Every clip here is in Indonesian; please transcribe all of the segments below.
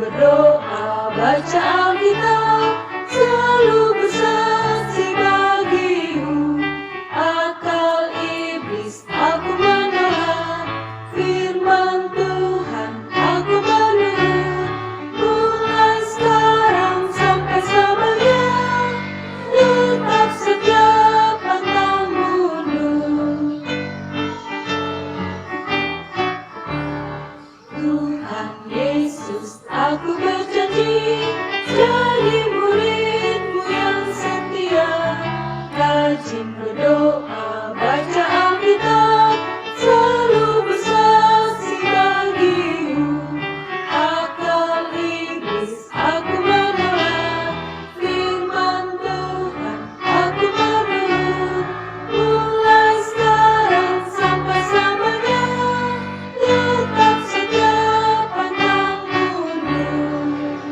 berdoa, baca Alkitab, selalu bersaksi bagimu. Akal iblis aku menolak, firman Tuhan aku menurut. Mulai sekarang sampai selamanya, tetap setia pantang mundur. Tuhan Yesus, aku berjanji jadi murid-Mu yang setia, rajin berdoa, baca Alkitab, selalu bersaksi bagimu. Akal iblis aku menolak, firman Tuhan aku menurut. Mulai sekarang sampai selamanya, tetap setia pantang mundur.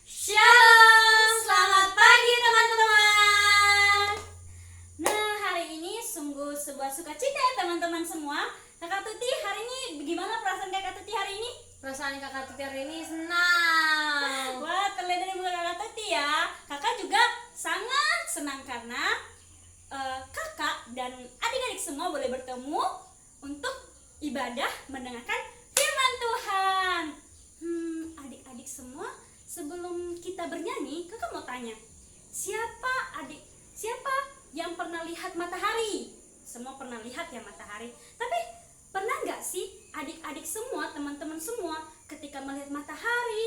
Shalom, selamat pagi teman-teman. Nah, hari ini sungguh sebuah sukacita ya teman-teman semua. Kakak Tuti, hari ini gimana perasaan Kakak Tuti hari ini? Perasaan Kakak Tuti hari ini senang. Wah, terlihat dari muka Kakak Tuti ya. Kakak juga sangat senang karena kakak dan adik-adik semua boleh bertemu untuk ibadah mendengarkan firman Tuhan. Adik-adik semua, sebelum kita bernyanyi, kakak mau tanya, siapa yang pernah lihat matahari? Semua pernah lihat ya matahari. Tapi pernah nggak sih adik-adik semua, teman-teman semua, ketika melihat matahari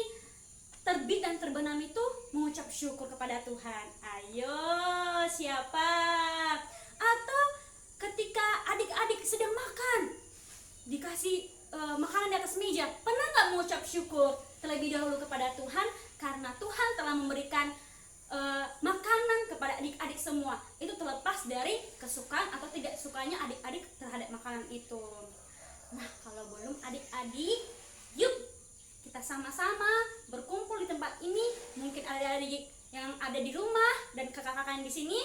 terbit dan terbenam itu mengucap syukur kepada Tuhan? Ayo, siapa? Atau ketika adik-adik sedang makan, dikasih makanan di atas meja, pernah nggak mengucap syukur terlebih dahulu kepada Tuhan karena Tuhan telah memberikan makanan kepada adik-adik semua? Itu terlepas dari kesukaan atau tidak sukanya adik-adik terhadap makanan itu. Nah, kalau belum adik-adik, yuk kita sama-sama berkumpul di tempat ini. Mungkin ada adik yang ada di rumah dan kakak-kakak yang di sini.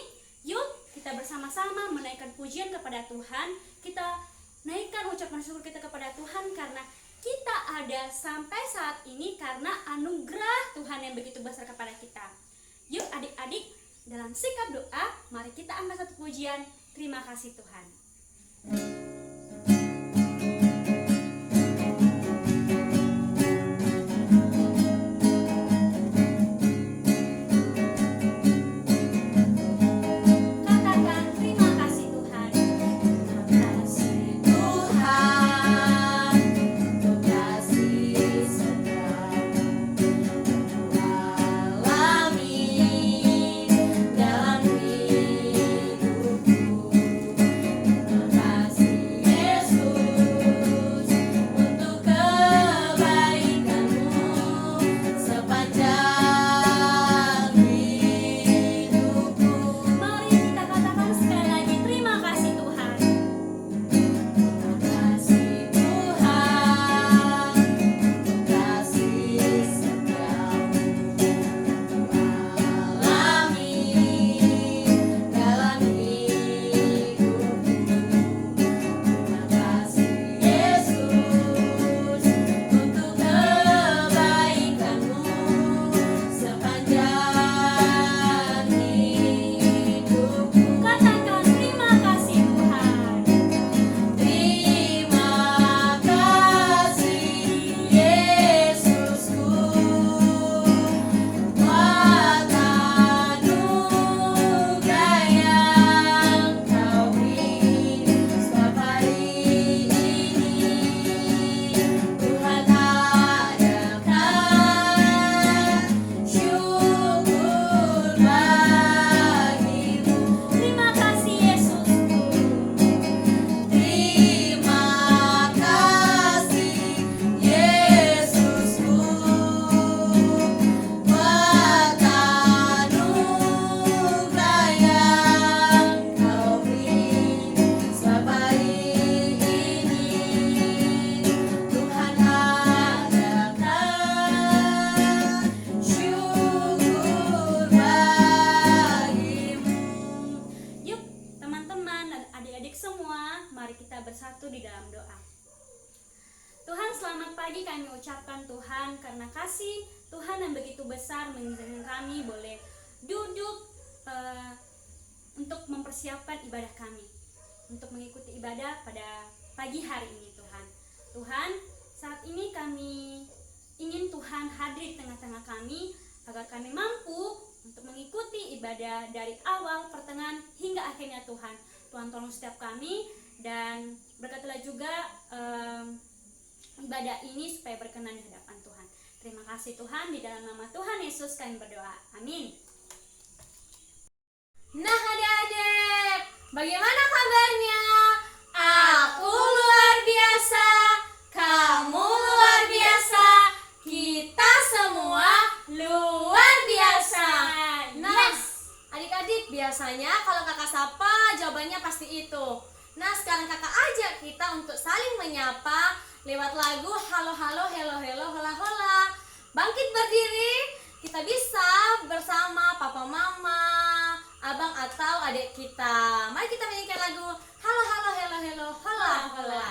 Yuk kita bersama-sama menaikkan pujian kepada Tuhan. Kita naikkan ucapan syukur kita kepada Tuhan karena kita ada sampai saat ini karena anugerah Tuhan yang begitu besar kepada kita. Yuk adik-adik, dalam sikap doa, mari kita angkat satu pujian. Terima kasih Tuhan. Katakan terima kasih Tuhan. Terima kasih Tuhan, untuk kasih setia alami dalam hidupku. Terima kasih lagi kami ucapkan Tuhan, karena kasih Tuhan yang begitu besar mengizinkan kami boleh duduk untuk mempersiapkan ibadah kami, untuk mengikuti ibadah pada pagi hari ini. Tuhan, saat ini kami ingin Tuhan hadir di tengah-tengah kami, agar kami mampu untuk mengikuti ibadah dari awal, pertengahan, hingga akhirnya. Tuhan tolong setiap kami, dan berkatilah juga ibadah ini supaya berkenan di hadapan Tuhan. Terima kasih Tuhan, di dalam nama Tuhan Yesus kami berdoa, amin. Nah adik-adik, bagaimana kabarnya? Aku luar biasa, kamu luar biasa, kita semua luar biasa. Nah, adik-adik, biasanya kalau kakak sapa jawabannya pasti itu. Nah, sekarang kakak ajak kita untuk saling menyapa lewat lagu Halo Halo Hello Hello Hola Hola. Bangkit berdiri, kita bisa bersama papa mama, abang atau adik kita. Mari kita menyanyikan lagu Halo Halo Hello Hello Hola Hola.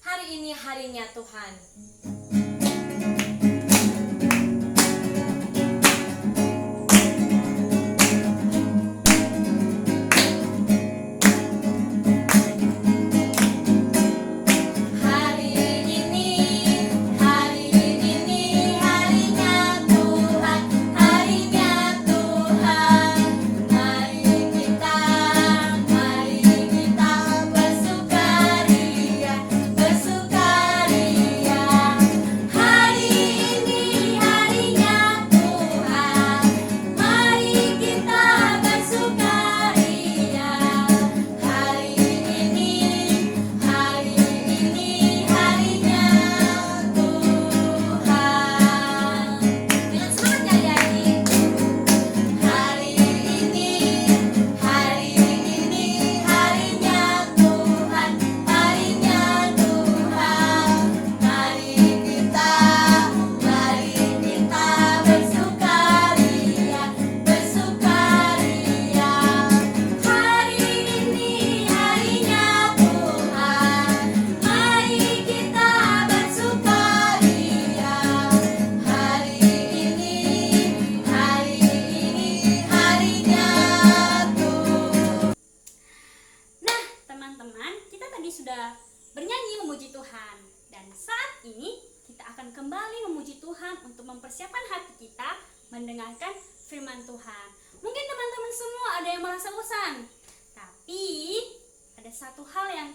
Hari ini harinya Tuhan. bernyanyi memuji Tuhan. Dan saat ini kita akan kembali memuji Tuhan untuk mempersiapkan hati kita mendengarkan firman Tuhan. Mungkin teman-teman semua ada yang merasa bosan, tapi ada satu hal yang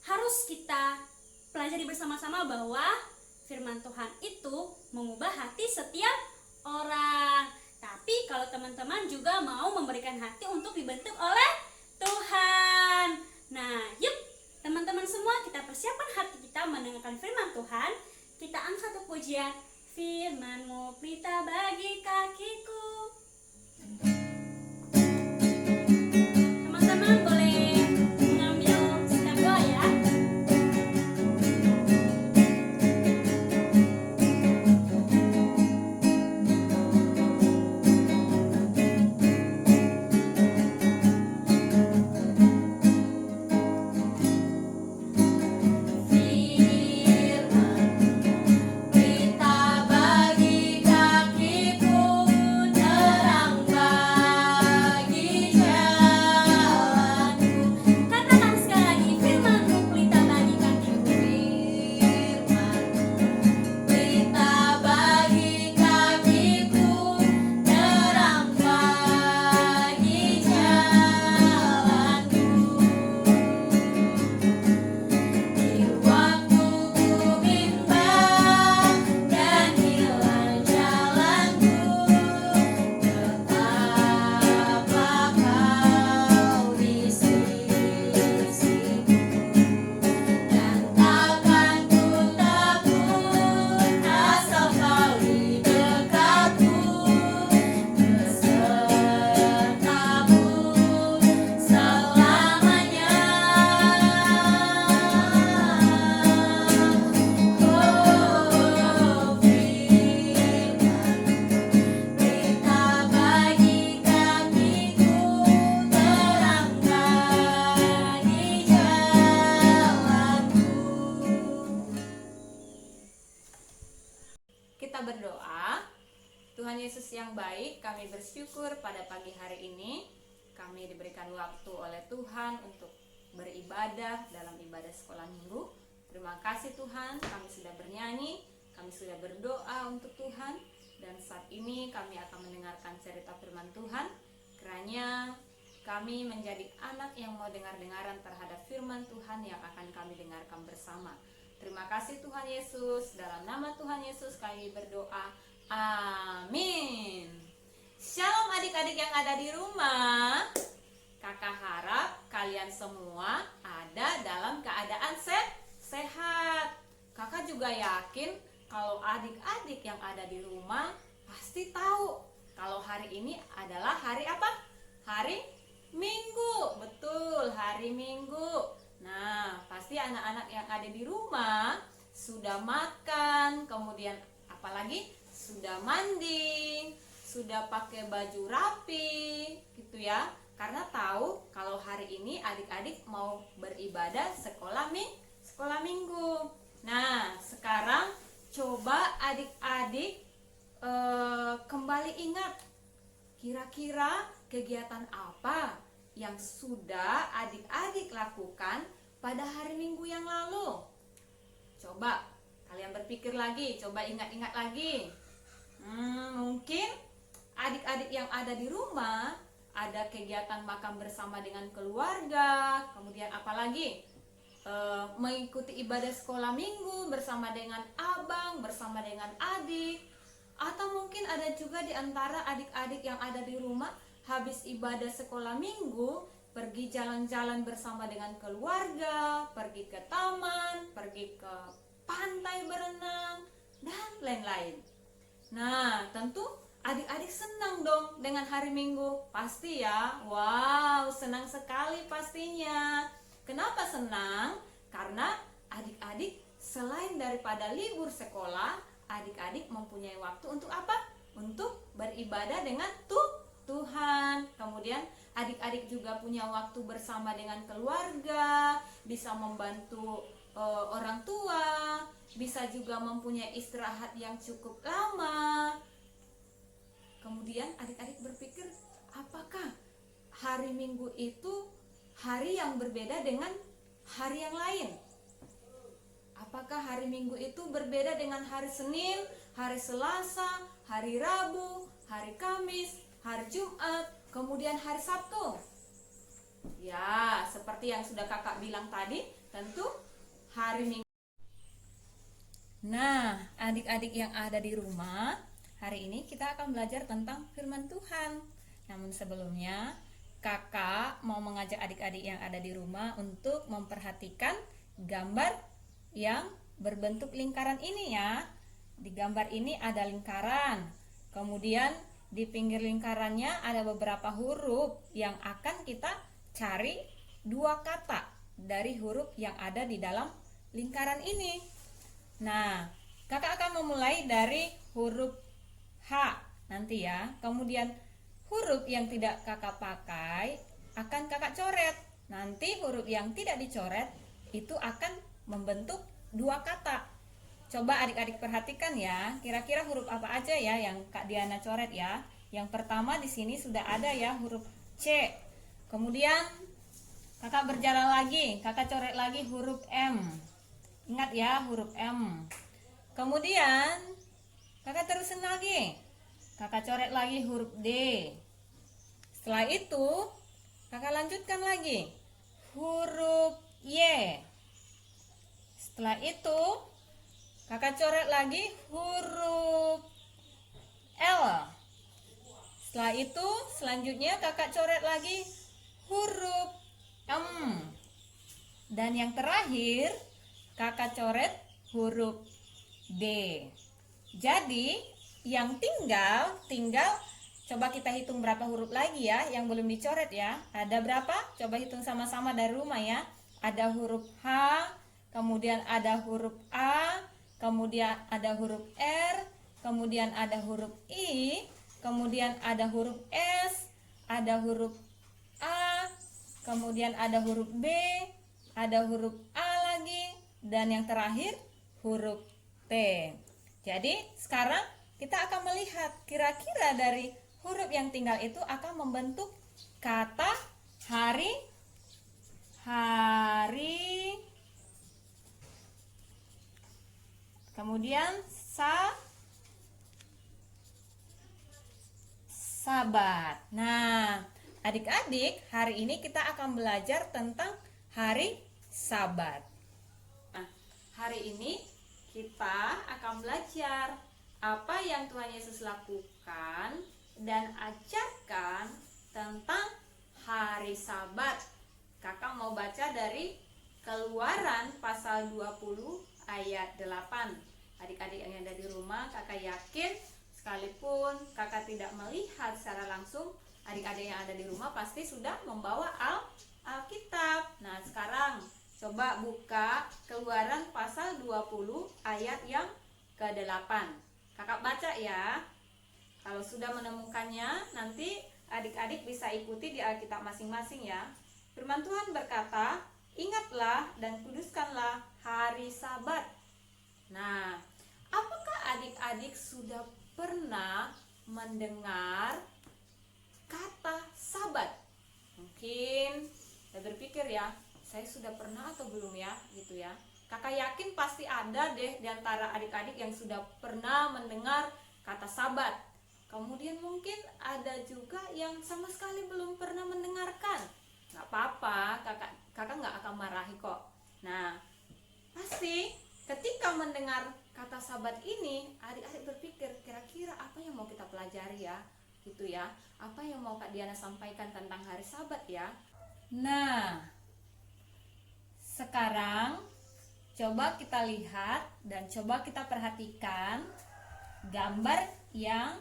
harus kita pelajari bersama-sama, bahwa firman Tuhan itu mengubah hati setiap orang. Tapi kalau teman-teman juga mau memberikan hati untuk dibentuk oleh Tuhan. Nah, yuk teman-teman semua, kita persiapkan hati kita mendengarkan firman Tuhan. Kita angkat pujian, firman-Mu pelita bagi kakiku. Teman-teman boleh mengambil sikap doa ya. Tuhan Yesus yang baik, kami bersyukur pada pagi hari ini kami diberikan waktu oleh Tuhan untuk beribadah dalam ibadah sekolah minggu. Terima kasih Tuhan, kami sudah bernyanyi, kami sudah berdoa untuk Tuhan, dan saat ini kami akan mendengarkan cerita firman Tuhan. Kiranya kami menjadi anak yang mau dengar-dengaran terhadap firman Tuhan yang akan kami dengarkan bersama. Terima kasih Tuhan Yesus, dalam nama Tuhan Yesus kami berdoa. Amin. Shalom adik-adik yang ada di rumah. Kakak harap kalian semua ada dalam keadaan sehat. Kakak juga yakin kalau adik-adik yang ada di rumah pasti tahu kalau hari ini adalah hari apa? Hari Minggu. Betul, hari Minggu. Nah, pasti anak-anak yang ada di rumah sudah makan, kemudian apalagi sudah mandi, sudah pakai baju rapi, gitu ya. Karena tahu kalau hari ini adik-adik mau beribadah sekolah minggu. Nah, sekarang coba adik-adik kembali ingat, kira-kira kegiatan apa yang sudah adik-adik lakukan pada hari Minggu yang lalu? Coba kalian berpikir lagi, coba ingat-ingat lagi. Mungkin adik-adik yang ada di rumah ada kegiatan makan bersama dengan keluarga, kemudian apalagi mengikuti ibadah sekolah minggu bersama dengan abang, bersama dengan adik. Atau mungkin ada juga di antara adik-adik yang ada di rumah habis ibadah sekolah minggu pergi jalan-jalan bersama dengan keluarga, pergi ke taman, pergi ke pantai berenang, dan lain-lain. Nah, tentu adik-adik senang dong dengan hari Minggu. Pasti ya, wow, senang sekali pastinya. Kenapa senang? Karena adik-adik selain daripada libur sekolah, adik-adik mempunyai waktu untuk apa? Untuk beribadah dengan Tuhan. Kemudian adik-adik juga punya waktu bersama dengan keluarga, bisa membantu orang tua, bisa juga mempunyai istirahat yang cukup lama. Kemudian adik-adik berpikir, apakah hari Minggu itu hari yang berbeda dengan hari yang lain? Apakah hari Minggu itu berbeda dengan hari Senin, hari Selasa, hari Rabu, hari Kamis, hari Jumat, kemudian hari Sabtu? Ya, seperti yang sudah kakak bilang tadi, tentu hari Minggu. Nah, adik-adik yang ada di rumah, hari ini kita akan belajar tentang firman Tuhan. Namun sebelumnya, kakak mau mengajak adik-adik yang ada di rumah untuk memperhatikan gambar yang berbentuk lingkaran ini ya. Di gambar ini ada lingkaran, kemudian di pinggir lingkarannya ada beberapa huruf yang akan kita cari dua kata dari huruf yang ada di dalam lingkaran ini. Nah, kakak akan memulai dari huruf H nanti ya. Kemudian huruf yang tidak kakak pakai akan kakak coret. Nanti huruf yang tidak dicoret itu akan membentuk dua kata. Coba adik-adik perhatikan ya, kira-kira huruf apa aja ya yang Kak Diana coret ya. Yang pertama di sini sudah ada ya huruf C. Kemudian kakak berjalan lagi, kakak coret lagi huruf M. Ingat ya, huruf M. Kemudian kakak terusin lagi, kakak coret lagi huruf D. Setelah itu kakak lanjutkan lagi huruf Y. Setelah itu kakak coret lagi huruf L. Setelah itu selanjutnya kakak coret lagi huruf M. Dan yang terakhir kakak coret huruf D. Jadi yang tinggal coba kita hitung berapa huruf lagi ya yang belum dicoret ya. Ada berapa? Coba hitung sama-sama dari rumah ya. Ada huruf H, kemudian ada huruf A, kemudian ada huruf R, kemudian ada huruf I, kemudian ada huruf S, ada huruf A, kemudian ada huruf B, ada huruf A lagi, dan yang terakhir huruf T. Jadi sekarang kita akan melihat kira-kira dari huruf yang tinggal itu akan membentuk kata hari, kemudian sabat. Nah, adik-adik, hari ini kita akan belajar tentang hari Sabat. Nah, hari ini kita akan belajar apa yang Tuhan Yesus lakukan dan ajarkan tentang hari Sabat. Kakak mau baca dari Keluaran pasal 20 ayat 8. Adik-adik yang ada di rumah, kakak yakin sekalipun kakak tidak melihat secara langsung, adik-adik yang ada di rumah pasti sudah membawa Alkitab. Nah, sekarang coba buka Keluaran pasal 20 ayat yang ke-8. Kakak baca ya. Kalau sudah menemukannya, nanti adik-adik bisa ikuti di Alkitab masing-masing ya. Firman Tuhan berkata, "Ingatlah dan kuduskanlah hari Sabat." Nah, apakah adik-adik sudah pernah mendengar kata Sabat? Mungkin saya berpikir ya, saya sudah pernah atau belum ya, gitu ya. Kakak yakin pasti ada deh di antara adik-adik yang sudah pernah mendengar kata Sabat. Kemudian mungkin ada juga yang sama sekali belum pernah mendengarkan. Nggak apa-apa, kakak nggak akan marahi kok. Nah, pasti ketika mendengar kata Sabat ini, adik-adik berpikir kira-kira apa yang mau kita pelajari ya, gitu ya. Apa yang mau Kak Diana sampaikan tentang hari Sabat ya. Nah, sekarang coba kita lihat dan coba kita perhatikan gambar yang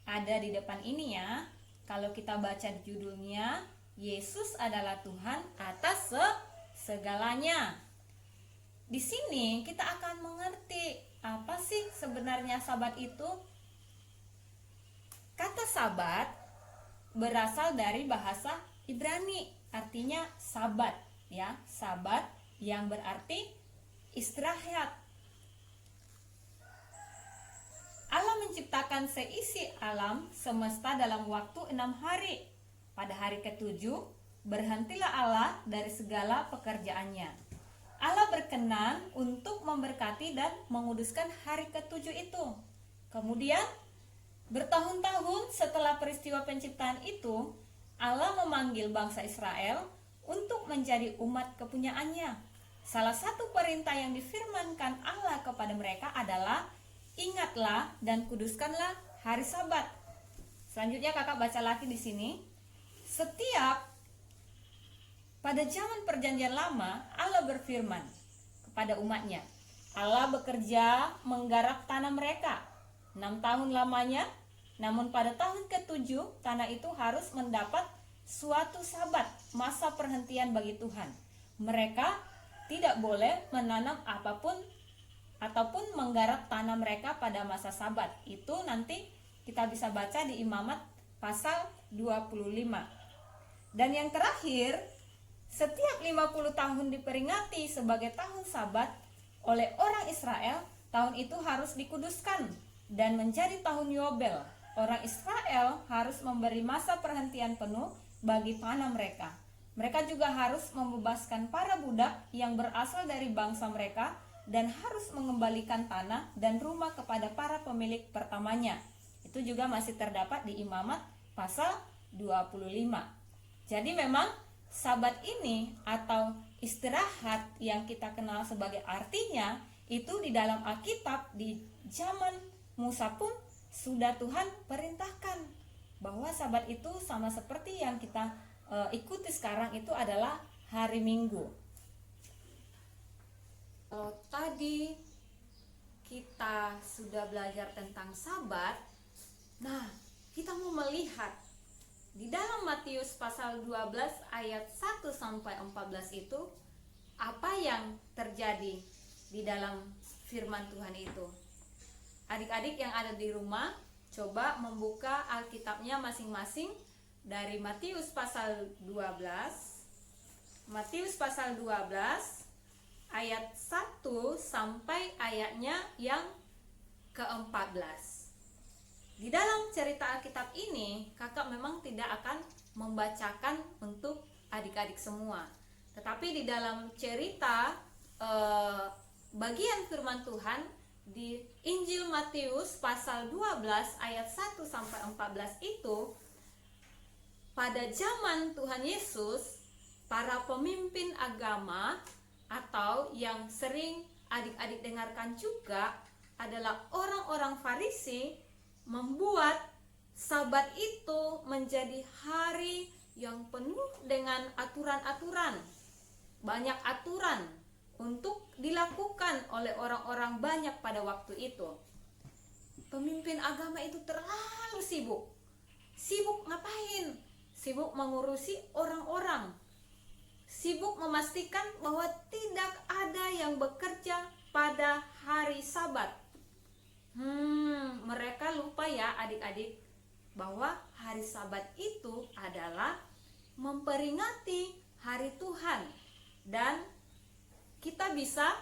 ada di depan ini ya. Kalau kita baca di judulnya, Yesus adalah Tuhan atas segalanya. Di sini kita akan mengerti apa sih sebenarnya Sabat itu. Kata Sabat berasal dari bahasa Ibrani, artinya Sabat ya, Sabat yang berarti istirahat. Allah menciptakan seisi alam semesta dalam waktu 6 hari. Pada hari ke-7, berhentilah Allah dari segala pekerjaannya. Allah berkenan untuk memberkati dan menguduskan hari ke-7 itu. Kemudian, bertahun-tahun setelah peristiwa penciptaan itu, Allah memanggil bangsa Israel untuk menjadi umat kepunyaannya. Salah satu perintah yang difirmankan Allah kepada mereka adalah, "Ingatlah dan kuduskanlah hari Sabat." Selanjutnya kakak baca lagi di sini. Pada zaman perjanjian lama, Allah berfirman kepada umatnya. Allah bekerja menggarap tanah mereka 6 tahun lamanya, namun pada tahun ke-7 tanah itu harus mendapat suatu Sabat, masa perhentian bagi Tuhan. Mereka tidak boleh menanam apapun ataupun menggarap tanah mereka pada masa Sabat. Itu nanti kita bisa baca di Imamat pasal 25. Dan yang terakhir, setiap 50 tahun diperingati sebagai tahun Sabat oleh orang Israel, tahun itu harus dikuduskan dan menjadi tahun Yobel. Orang Israel harus memberi masa perhentian penuh bagi panah mereka. Mereka juga harus membebaskan para budak yang berasal dari bangsa mereka dan harus mengembalikan tanah dan rumah kepada para pemilik pertamanya. Itu juga masih terdapat di Imamat pasal 25. Jadi memang Sabat ini atau istirahat yang kita kenal sebagai artinya itu di dalam Alkitab di zaman Musa pun sudah Tuhan perintahkan bahwa Sabat itu sama seperti yang kita ikuti sekarang itu adalah hari Minggu. Tadi kita sudah belajar tentang Sabat. Nah, kita mau melihat di dalam Matius pasal 12 ayat 1 sampai 14 itu apa yang terjadi di dalam firman Tuhan itu. Adik-adik yang ada di rumah, coba membuka Alkitabnya masing-masing dari Matius pasal 12. Matius pasal 12 ayat 1 sampai ayatnya yang ke-14. Di dalam cerita Alkitab ini, kakak memang tidak akan membacakan untuk adik-adik semua. Tetapi di dalam cerita bagian firman Tuhan di Injil Matius pasal 12 ayat 1 sampai 14 itu, pada zaman Tuhan Yesus, para pemimpin agama atau yang sering adik-adik dengarkan juga adalah orang-orang Farisi membuat Sabat itu menjadi hari yang penuh dengan aturan-aturan. Banyak aturan untuk dilakukan oleh orang-orang banyak pada waktu itu. Pemimpin agama itu terlalu sibuk. Sibuk ngapain? Sibuk mengurusi orang-orang. Sibuk memastikan bahwa tidak ada yang bekerja pada hari Sabat. Mereka lupa ya adik-adik bahwa hari Sabat itu adalah memperingati hari Tuhan, dan kita bisa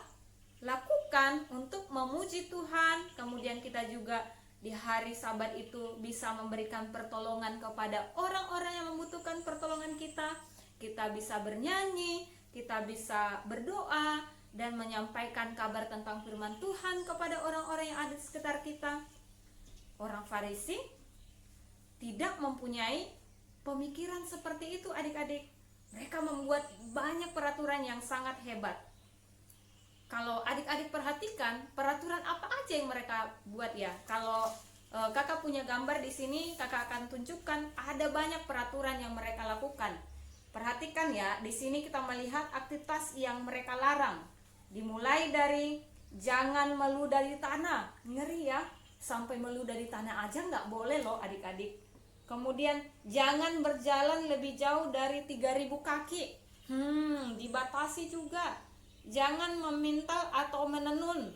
lakukan untuk memuji Tuhan. Kemudian kita juga di hari Sabat itu bisa memberikan pertolongan kepada orang-orang yang membutuhkan pertolongan kita. Kita bisa bernyanyi, kita bisa berdoa dan menyampaikan kabar tentang firman Tuhan kepada orang-orang yang ada di sekitar kita. Orang Farisi tidak mempunyai pemikiran seperti itu adik-adik. Mereka membuat banyak peraturan yang sangat hebat. Kalau adik-adik perhatikan, peraturan apa aja yang mereka buat ya. Kalau kakak punya gambar di sini, kakak akan tunjukkan ada banyak peraturan yang mereka lakukan. Perhatikan ya, di sini kita melihat aktivitas yang mereka larang. Dimulai dari jangan meludah di tanah. Ngeri ya, sampai meludah di tanah aja nggak boleh loh adik-adik. Kemudian jangan berjalan lebih jauh dari 3.000 kaki. Dibatasi juga. Jangan memintal atau menenun.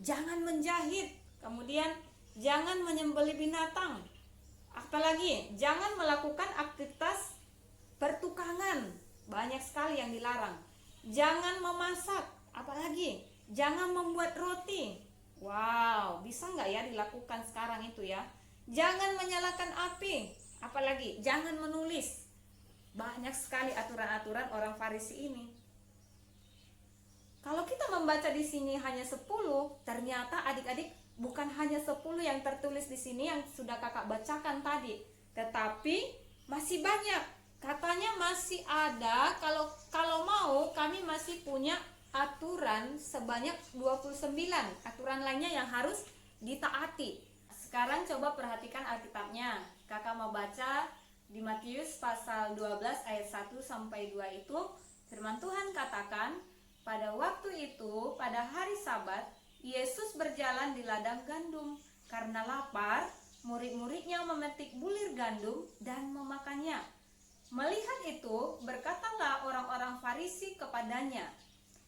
Jangan menjahit. Kemudian jangan menyembelih binatang. Apalagi jangan melakukan aktivitas pertukangan. Banyak sekali yang dilarang. Jangan memasak. Apalagi jangan membuat roti. Wow, bisa nggak ya dilakukan sekarang itu ya. Jangan menyalakan api. Apalagi jangan menulis. Banyak sekali aturan-aturan orang Farisi ini. Kalau kita membaca di sini hanya 10, ternyata adik-adik bukan hanya 10 yang tertulis di sini yang sudah kakak bacakan tadi, tetapi masih banyak. Katanya masih ada, kalau mau kami masih punya aturan sebanyak 29 aturan lainnya yang harus ditaati. Sekarang coba perhatikan Alkitabnya. Kakak mau baca di Matius pasal 12 ayat 1 sampai 2 itu, firman Tuhan katakan, pada waktu itu, pada hari Sabat, Yesus berjalan di ladang gandum. Karena lapar, murid-muridnya memetik bulir gandum dan memakannya. Melihat itu, berkatalah orang-orang Farisi kepadanya,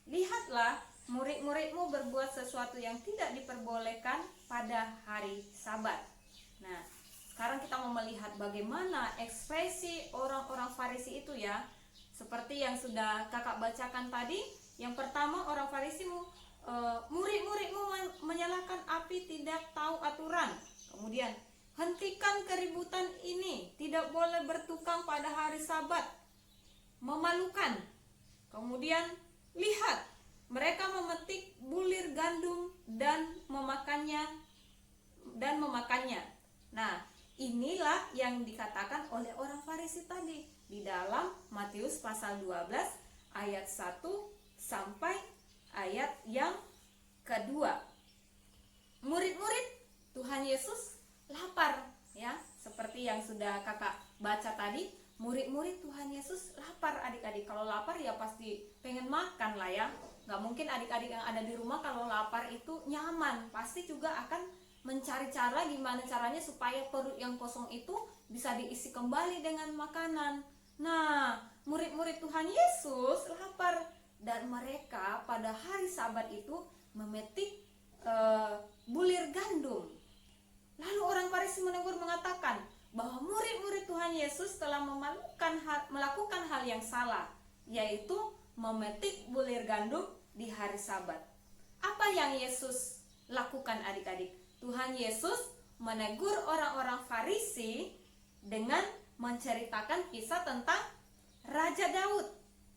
lihatlah, murid-muridmu berbuat sesuatu yang tidak diperbolehkan pada hari Sabat. Nah, sekarang kita mau melihat bagaimana ekspresi orang-orang Farisi itu ya. Seperti yang sudah kakak bacakan tadi. Yang pertama, orang Farisi murid-muridmu menyalakan api, tidak tahu aturan. Kemudian, hentikan keributan ini, tidak boleh bertukang pada hari Sabat. Memalukan. Kemudian, lihat, mereka memetik bulir gandum dan memakannya. Nah, inilah yang dikatakan oleh orang Farisi tadi di dalam Matius pasal 12 ayat 1 sampai ayat yang kedua. Murid-murid Tuhan Yesus lapar ya, seperti yang sudah kakak baca tadi. Murid-murid Tuhan Yesus lapar adik-adik. Kalau lapar ya pasti pengen makan lah ya. Gak mungkin adik-adik yang ada di rumah kalau lapar itu nyaman. Pasti juga akan mencari cara gimana caranya supaya perut yang kosong itu bisa diisi kembali dengan makanan. Nah, murid-murid Tuhan Yesus lapar. Dan mereka pada hari Sabat itu memetik bulir gandum. Lalu orang Farisi menegur mengatakan bahwa murid-murid Tuhan Yesus telah melakukan hal yang salah, yaitu memetik bulir gandum di hari Sabat. Apa yang Yesus lakukan adik-adik? Tuhan Yesus menegur orang-orang Farisi dengan menceritakan kisah tentang Raja Daud.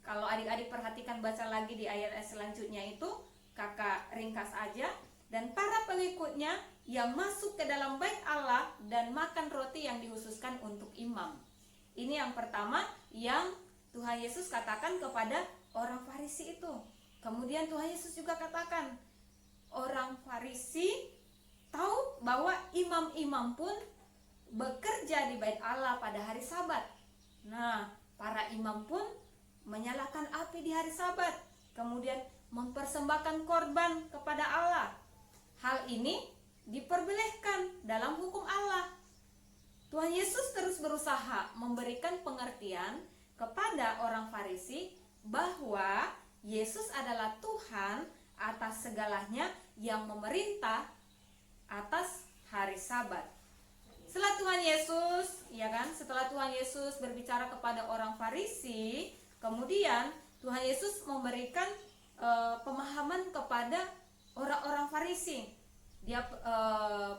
Kalau adik-adik perhatikan baca lagi di ayat selanjutnya itu, kakak ringkas aja. Dan para pengikutnya yang masuk ke dalam bait Allah dan makan roti yang dikhususkan untuk imam. Ini yang pertama yang Tuhan Yesus katakan kepada orang Farisi itu. Kemudian Tuhan Yesus juga katakan, orang Farisi tahu bahwa imam-imam pun bekerja di bait Allah pada hari Sabat. Nah, para imam pun menyalakan api di hari Sabat, kemudian mempersembahkan korban kepada Allah. Hal ini diperbolehkan dalam hukum Allah. Tuhan Yesus terus berusaha memberikan pengertian kepada orang Farisi bahwa Yesus adalah Tuhan atas segalanya yang memerintah atas hari Sabat. Setelah Tuhan Yesus berbicara kepada orang Farisi, kemudian Tuhan Yesus memberikan pemahaman kepada orang-orang Farisi. Dia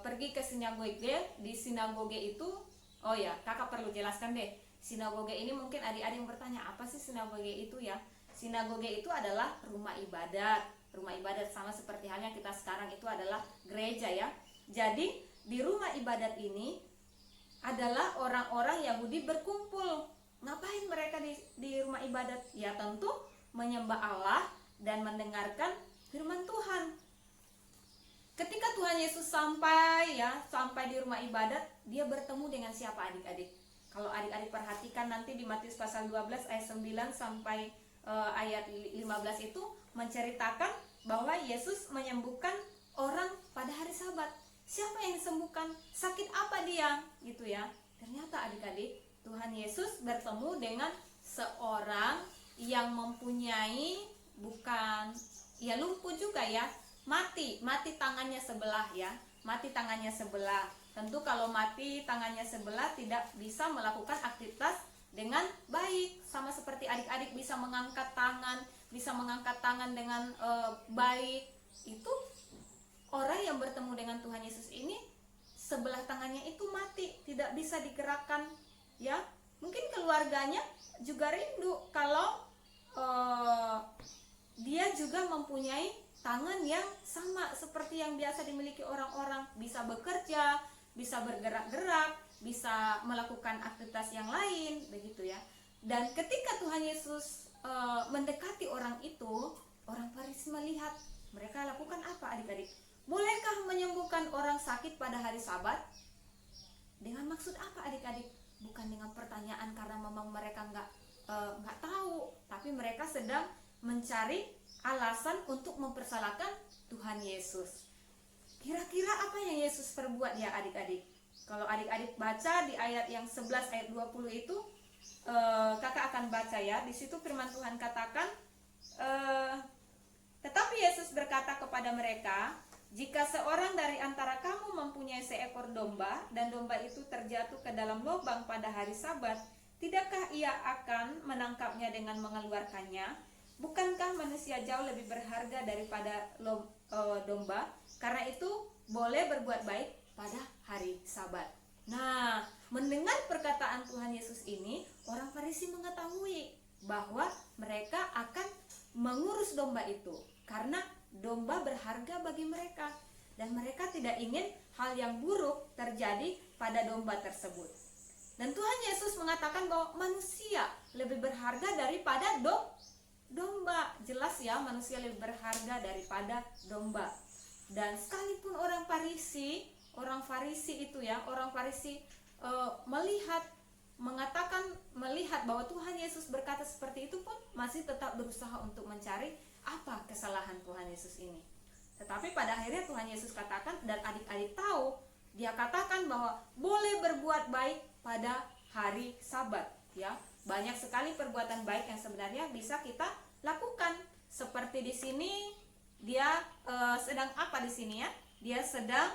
pergi ke sinagoge. Di sinagoge itu, oh ya, kakak perlu jelaskan deh. Sinagoge ini mungkin adik-adik yang bertanya, apa sih sinagoge itu ya? Sinagoge itu adalah rumah ibadat. Rumah ibadat sama seperti halnya kita sekarang itu adalah gereja ya. Jadi di rumah ibadat ini adalah orang-orang Yahudi berkumpul. Ngapain mereka di rumah ibadat? Ya tentu menyembah Allah dan mendengarkan firman Tuhan. Ketika Tuhan Yesus sampai di rumah ibadat, dia bertemu dengan siapa adik-adik? Kalau adik-adik perhatikan nanti di Matius pasal 12 ayat 9 sampai ayat 15 itu menceritakan bahwa Yesus menyembuhkan orang pada hari Sabat. Siapa yang disembuhkan? Sakit apa dia? Gitu ya. Ternyata adik-adik, Tuhan Yesus bertemu dengan seorang yang mempunyai lumpuh juga ya, mati tangannya sebelah ya, mati tangannya sebelah. Tentu kalau mati tangannya sebelah tidak bisa melakukan aktivitas dengan baik, sama seperti adik-adik bisa mengangkat tangan dengan baik. Itu orang yang bertemu dengan Tuhan Yesus ini sebelah tangannya itu mati, tidak bisa digerakkan ya. Mungkin keluarganya juga rindu kalau dia juga mempunyai tangan yang sama seperti yang biasa dimiliki orang-orang, bisa bekerja, bisa bergerak-gerak, bisa melakukan aktivitas yang lain, begitu ya. Dan ketika Tuhan Yesus mendekati orang itu, orang Farisi melihat, mereka lakukan apa adik-adik? Bolehkah menyembuhkan orang sakit pada hari Sabat? Dengan maksud apa adik-adik? Bukan dengan pertanyaan karena memang mereka nggak tahu, tapi mereka sedang mencari alasan untuk mempersalahkan Tuhan Yesus. Kira-kira apa yang Yesus perbuat ya adik-adik? Kalau adik-adik baca di ayat yang 11 ayat 20 itu, kakak akan baca ya. Di situ firman Tuhan katakan, tetapi Yesus berkata kepada mereka, jika seorang dari antara kamu mempunyai seekor domba dan domba itu terjatuh ke dalam lubang pada hari Sabat, tidakkah ia akan menangkapnya dengan mengeluarkannya? Bukankah manusia jauh lebih berharga daripada domba? Karena itu boleh berbuat baik pada hari Sabat. Nah, mendengar perkataan Tuhan Yesus ini, orang Farisi mengetahui bahwa mereka akan mengurus domba itu karena domba berharga bagi mereka, dan mereka tidak ingin hal yang buruk terjadi pada domba tersebut. Dan Tuhan Yesus mengatakan bahwa manusia lebih berharga daripada domba. Jelas ya, manusia lebih berharga daripada domba. Dan sekalipun orang Farisi melihat bahwa Tuhan Yesus berkata seperti itu pun masih tetap berusaha untuk mencari apa kesalahan Tuhan Yesus ini. Tetapi pada akhirnya Tuhan Yesus katakan, dan adik-adik tahu, dia katakan bahwa boleh berbuat baik pada hari Sabat ya. Banyak sekali perbuatan baik yang sebenarnya bisa kita lakukan. Seperti di sini dia sedang apa di sini ya? Dia sedang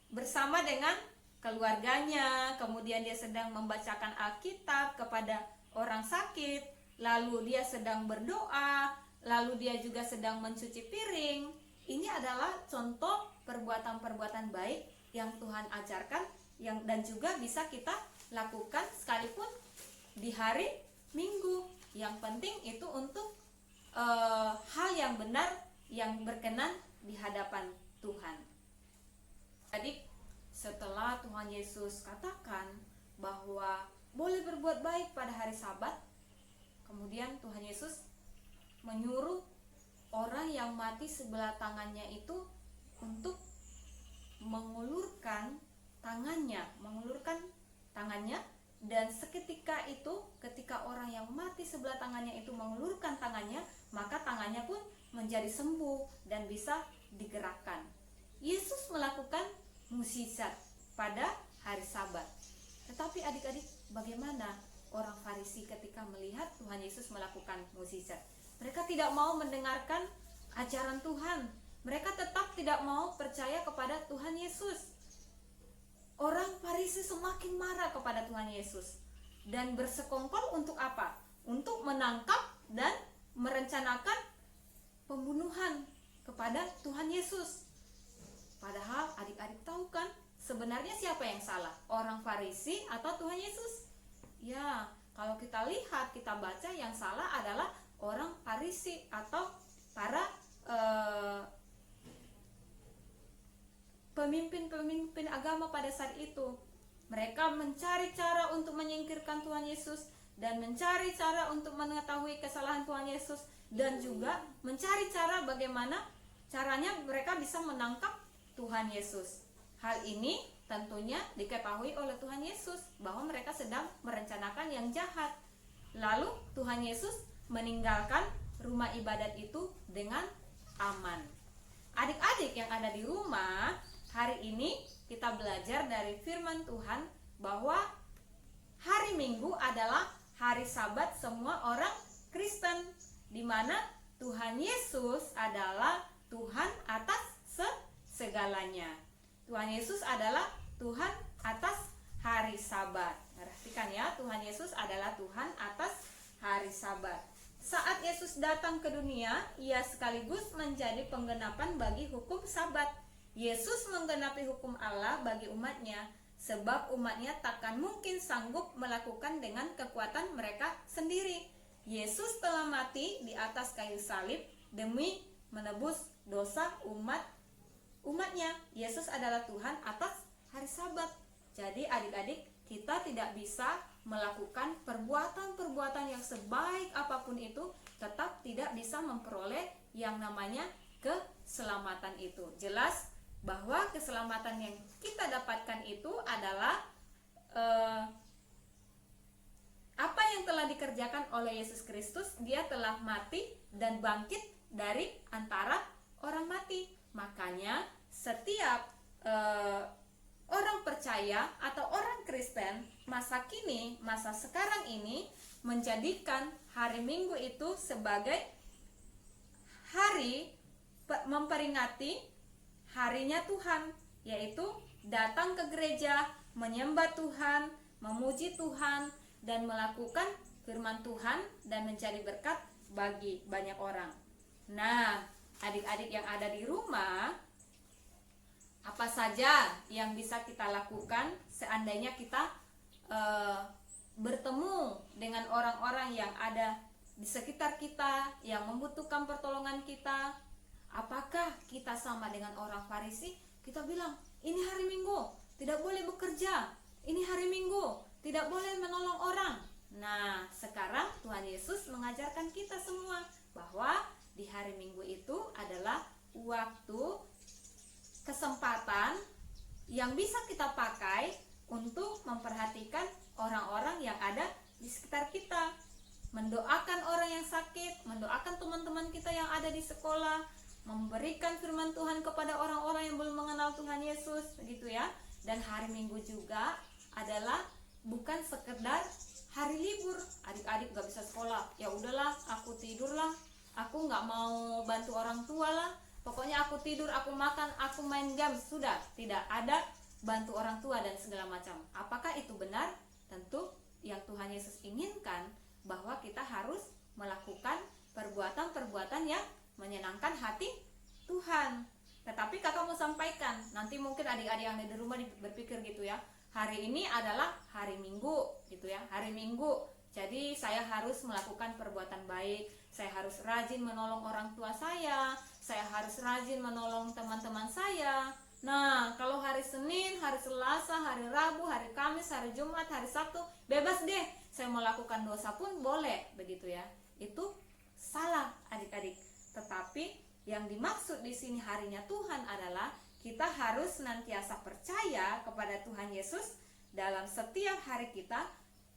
bersama dengan keluarganya, kemudian dia sedang membacakan Alkitab kepada orang sakit, lalu dia sedang berdoa, lalu dia juga sedang mencuci piring. ini adalah contoh perbuatan-perbuatan baik yang Tuhan ajarkan dan juga bisa kita lakukan sekalipun di hari Minggu. Yang penting itu untuk hal yang benar, yang berkenan di hadapan Tuhan. Jadi setelah Tuhan Yesus katakan bahwa boleh berbuat baik pada hari Sabat, kemudian Tuhan Yesus menyuruh orang yang mati sebelah tangannya itu untuk mengulurkan tangannya, dan seketika itu, ketika orang yang mati sebelah tangannya itu mengulurkan tangannya, maka tangannya pun menjadi sembuh dan bisa digerakkan. Yesus melakukan mukjizat pada hari Sabat. Tetapi adik-adik, bagaimana orang Farisi ketika melihat Tuhan Yesus melakukan mukjizat? Mereka tidak mau mendengarkan ajaran Tuhan. Mereka tetap tidak mau percaya kepada Tuhan Yesus. Orang Farisi semakin marah kepada Tuhan Yesus dan bersekongkol untuk apa? Untuk menangkap dan merencanakan pembunuhan kepada Tuhan Yesus. Padahal adik-adik tahu kan, sebenarnya siapa yang salah? Orang Farisi atau Tuhan Yesus? Ya, kalau kita lihat, kita baca, yang salah adalah orang Farisi atau para pemimpin agama pada saat itu. Mereka mencari cara untuk menyingkirkan Tuhan Yesus dan mencari cara untuk mengetahui kesalahan Tuhan Yesus, dan juga mencari cara bagaimana caranya mereka bisa menangkap Tuhan Yesus. Hal ini tentunya diketahui oleh Tuhan Yesus bahwa mereka sedang merencanakan yang jahat. Lalu Tuhan Yesus meninggalkan rumah ibadat itu dengan aman. Adik-adik yang ada di rumah, hari ini kita belajar dari firman Tuhan bahwa hari Minggu adalah hari Sabat semua orang Kristen, di mana Tuhan Yesus adalah Tuhan atas segalanya. Tuhan Yesus adalah Tuhan atas hari Sabat. Perhatikan ya, Tuhan Yesus adalah Tuhan atas hari Sabat. Saat Yesus datang ke dunia, ia sekaligus menjadi penggenapan bagi hukum Sabat. Yesus menggenapi hukum Allah bagi umatnya, sebab umatnya takkan mungkin sanggup melakukan dengan kekuatan mereka sendiri. Yesus telah mati di atas kayu salib demi menebus dosa umatnya. Yesus adalah Tuhan atas hari Sabat. Jadi adik-adik, kita tidak bisa melakukan perbuatan-perbuatan yang sebaik apapun itu, tetap tidak bisa memperoleh yang namanya keselamatan itu. Jelas bahwa keselamatan yang kita dapatkan itu adalah apa yang telah dikerjakan oleh Yesus Kristus. Dia telah mati dan bangkit dari antara orang mati. Makanya setiap orang percaya atau orang Kristen masa kini, masa sekarang ini, menjadikan hari Minggu itu sebagai hari memperingati harinya Tuhan, yaitu datang ke gereja, menyembah Tuhan, memuji Tuhan, dan melakukan firman Tuhan dan mencari berkat bagi banyak orang. Nah, adik-adik yang ada di rumah, apa saja yang bisa kita lakukan seandainya kita bertemu dengan orang-orang yang ada di sekitar kita yang membutuhkan pertolongan kita? Apakah kita sama dengan orang Farisi? Kita bilang, ini hari Minggu, tidak boleh bekerja. Ini hari Minggu, tidak boleh menolong orang. Nah, sekarang Tuhan Yesus mengajarkan kita semua bahwa di hari Minggu itu adalah waktu, kesempatan yang bisa kita pakai untuk memperhatikan orang-orang yang ada di sekitar kita. Mendoakan orang yang sakit, mendoakan teman-teman kita yang ada di sekolah, memberikan firman Tuhan kepada orang-orang yang belum mengenal Tuhan Yesus, begitu ya. Dan hari Minggu juga adalah bukan sekedar hari libur. Adik-adik gak bisa sekolah, ya udahlah aku tidurlah, aku gak mau bantu orang tua lah, pokoknya aku tidur, aku makan, aku main game, sudah tidak ada bantu orang tua dan segala macam. Apakah itu benar? Tentu yang Tuhan Yesus inginkan bahwa kita harus melakukan perbuatan-perbuatan yang menyenangkan hati Tuhan. Tetapi kakak mau sampaikan, nanti mungkin adik-adik yang ada di rumah berpikir gitu ya, hari ini adalah hari Minggu gitu ya, hari Minggu. Jadi saya harus melakukan perbuatan baik, saya harus rajin menolong orang tua saya harus rajin menolong teman-teman saya. Nah, kalau hari Senin, hari Selasa, hari Rabu, hari Kamis, hari Jumat, hari Sabtu, bebas deh, saya melakukan dosa pun boleh, begitu ya. Itu salah adik-adik. Tetapi yang dimaksud di sini harinya Tuhan adalah kita harus senantiasa percaya kepada Tuhan Yesus dalam setiap hari kita.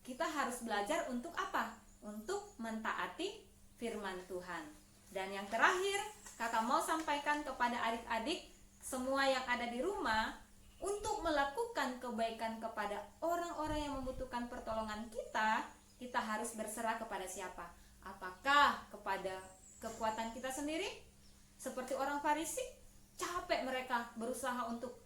Kita harus belajar untuk apa? Untuk mentaati firman Tuhan. Dan yang terakhir, kakak mau sampaikan kepada adik-adik semua yang ada di rumah, untuk melakukan kebaikan kepada orang-orang yang membutuhkan pertolongan kita harus berserah kepada siapa? Apakah kepada kekuatan kita sendiri? Seperti orang Farisi, capek mereka berusaha untuk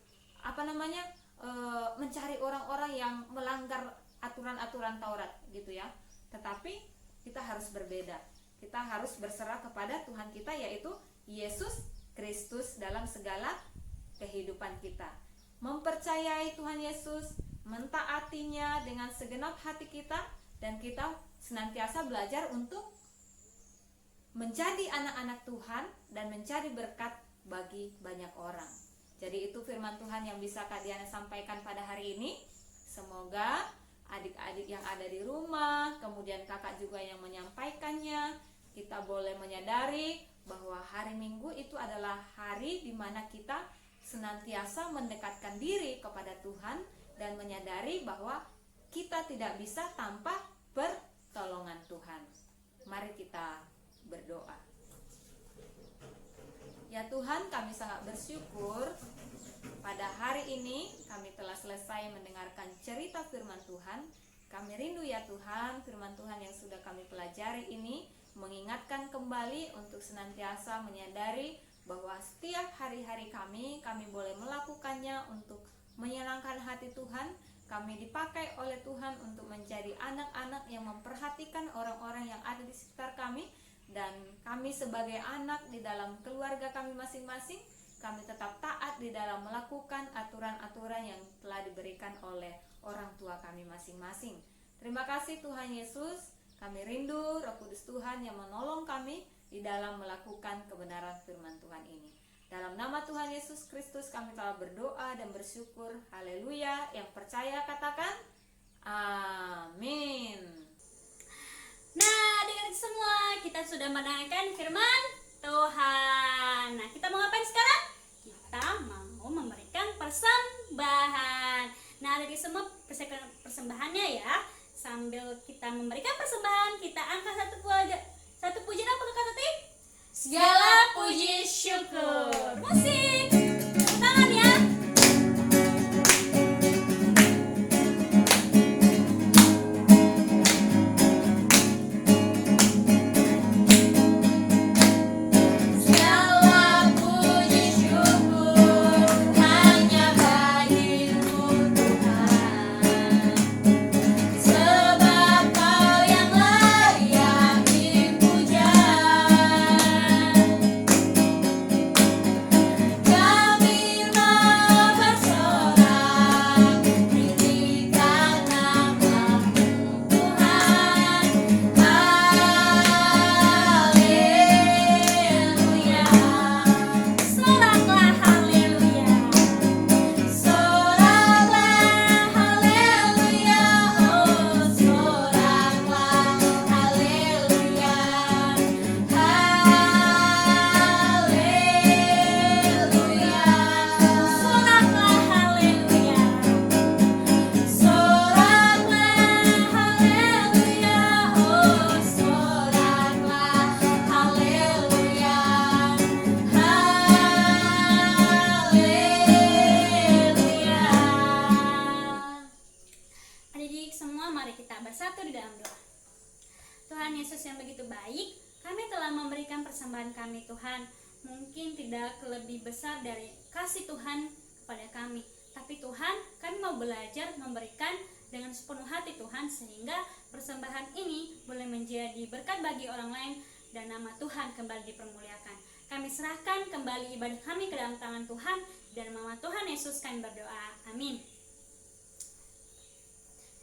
mencari orang-orang yang melanggar aturan-aturan Taurat gitu ya. Tetapi kita harus berbeda. Kita harus berserah kepada Tuhan kita, yaitu Yesus Kristus dalam segala kehidupan kita. Mempercayai Tuhan Yesus, mentaatinya dengan segenap hati kita, dan kita senantiasa belajar untuk menjadi anak-anak Tuhan dan mencari berkat bagi banyak orang. Jadi itu firman Tuhan yang bisa Kak Diana sampaikan pada hari ini. Semoga adik-adik yang ada di rumah, kemudian kakak juga yang menyampaikannya, kita boleh menyadari bahwa hari Minggu itu adalah hari di mana kita senantiasa mendekatkan diri kepada Tuhan dan menyadari bahwa kita tidak bisa tanpa pertolongan Tuhan. Mari kita berdoa. Ya Tuhan, kami sangat bersyukur pada hari ini kami telah selesai mendengarkan cerita firman Tuhan. Kami rindu ya Tuhan, firman Tuhan yang sudah kami pelajari ini mengingatkan kembali untuk senantiasa menyadari bahwa setiap hari-hari kami boleh melakukannya untuk menyenangkan hati Tuhan. Kami dipakai oleh Tuhan untuk menjadi anak-anak yang memperhatikan orang-orang yang ada di sekitar kami. Dan kami sebagai anak di dalam keluarga kami masing-masing, kami tetap taat di dalam melakukan aturan-aturan yang telah diberikan oleh orang tua kami masing-masing. Terima kasih Tuhan Yesus. Kami rindu Roh Kudus Tuhan yang menolong kami di dalam melakukan kebenaran firman Tuhan ini. Dalam nama Tuhan Yesus Kristus kami telah berdoa dan bersyukur. Haleluya. Yang percaya katakan amin. Nah, adik-adik semua, kita sudah mendengarkan firman Tuhan. Nah, kita mau ngapain sekarang? Kita mau memberikan persembahan. Nah, adik-adik semua, persiapkan persembahannya ya. Sambil kita memberikan persembahan, kita angkat satu pujian apa Kak Tati? Segala puji syukur. Musik, tangan ya. Bersatu di dalam doa. Tuhan Yesus yang begitu baik, kami telah memberikan persembahan kami Tuhan. Mungkin tidak lebih besar dari kasih Tuhan kepada kami, tapi Tuhan, kami mau belajar memberikan dengan sepenuh hati Tuhan, sehingga persembahan ini boleh menjadi berkat bagi orang lain dan nama Tuhan kembali dipermuliakan. Kami serahkan kembali ibadah kami ke dalam tangan Tuhan, dan nama Tuhan Yesus kami berdoa. Amin.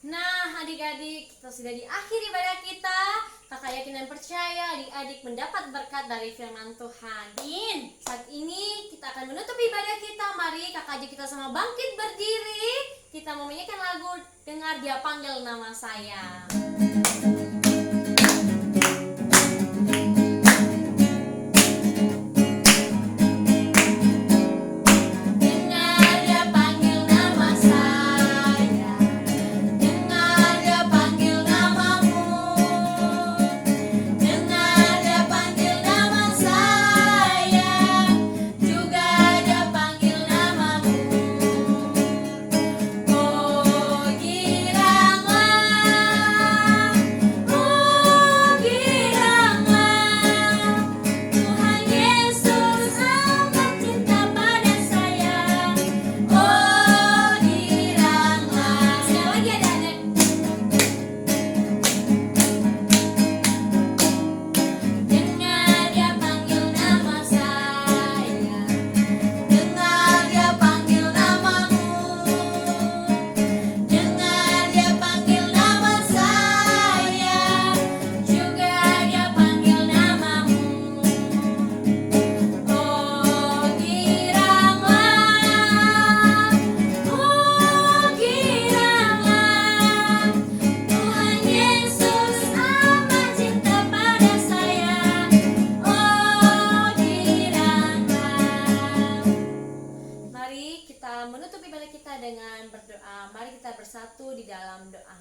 Nah, adik-adik, kita sudah di akhir ibadah kita. Kakak yakin dan percaya adik-adik mendapat berkat dari firman Tuhan. Amin. Saat ini kita akan menutup ibadah kita. Mari kakak adik kita sama bangkit berdiri. Kita mau menyanyikan lagu Dengar Dia Panggil Nama Saya. Bersatu di dalam doa.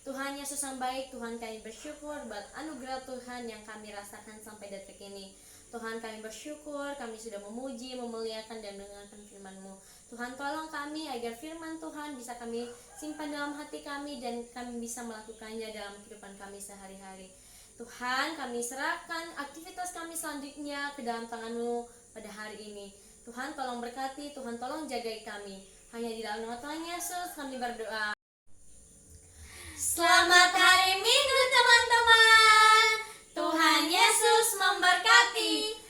Tuhan Yesus yang baik, Tuhan kami bersyukur buat anugerah Tuhan yang kami rasakan sampai detik ini. Tuhan kami bersyukur, kami sudah memuji, memuliakan dan mendengarkan firman-Mu. Tuhan tolong kami agar firman Tuhan bisa kami simpan dalam hati kami dan kami bisa melakukannya dalam kehidupan kami sehari-hari. Tuhan kami serahkan aktivitas kami selanjutnya ke dalam tangan-Mu pada hari ini. Tuhan tolong berkati, Tuhan tolong jagai kami. Hanya di dalam nama Tuhan Yesus kami berdoa. Selamat hari Minggu teman-teman. Tuhan Yesus memberkati.